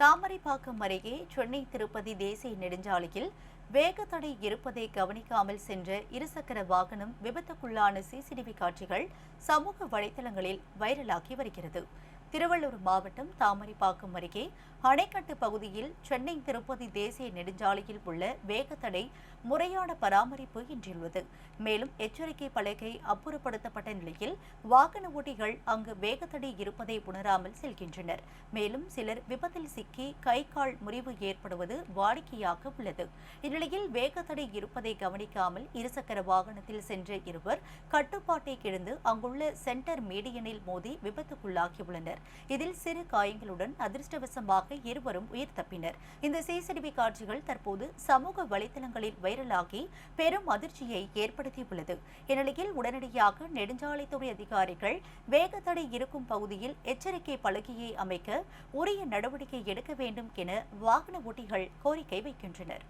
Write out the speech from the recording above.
தாமரைப்பாக்கம் அருகே சென்னை திருப்பதி தேசிய நெடுஞ்சாலையில் வேகத்தடை இருப்பதை கவனிக்காமல் சென்ற இருசக்கர வாகனம் விபத்துக்குள்ளான சிசிடிவி காட்சிகள் சமூக வலைதளங்களில் வைரலாகி வருகிறது. திருவள்ளூர் மாவட்டம் தாமரைப்பாக்கம் அருகே அணைக்கட்டு பகுதியில் சென்னை திருப்பதி தேசிய நெடுஞ்சாலையில் உள்ள வேகத்தடை முறையான பராமரிப்பு இன்றியுள்ளது. மேலும் எச்சரிக்கை பலகை அப்புறப்படுத்தப்பட்ட நிலையில் வாகன ஓட்டிகள் அங்கு வேகத்தடை இருப்பதை உணராமல் செல்கின்றனர். மேலும் சிலர் விபத்தில் சிக்கி கை கால் முறிவு ஏற்படுவது வாடிக்கையாக உள்ளது. இந்நிலையில் வேகத்தடை இருப்பதை கவனிக்காமல் இருசக்கர வாகனத்தில் சென்ற இருவர் கட்டுப்பாட்டை இழந்து அங்குள்ள சென்டர் மீடியனில் மோதி விபத்துக்குள்ளாகியுள்ளனர். இதில் சிறு காயங்களுடன் அதிர்ஷ்டவசமாக இருவரும் உயிர் தப்பினர். இந்த சிசிடிவி காட்சிகள் தற்போது சமூக வலைதளங்களில் வைரலாகி பெரும் அதிர்ச்சியை ஏற்படுத்தியுள்ளது. இந்நிலையில் உடனடியாக நெடுஞ்சாலைத்துறை அதிகாரிகள் வேகத்தடை இருக்கும் பகுதியில் எச்சரிக்கை பலகையை அமைக்க உரிய நடவடிக்கை எடுக்க வேண்டும் என வாகன ஓட்டிகள் கோரிக்கை வைக்கின்றனர்.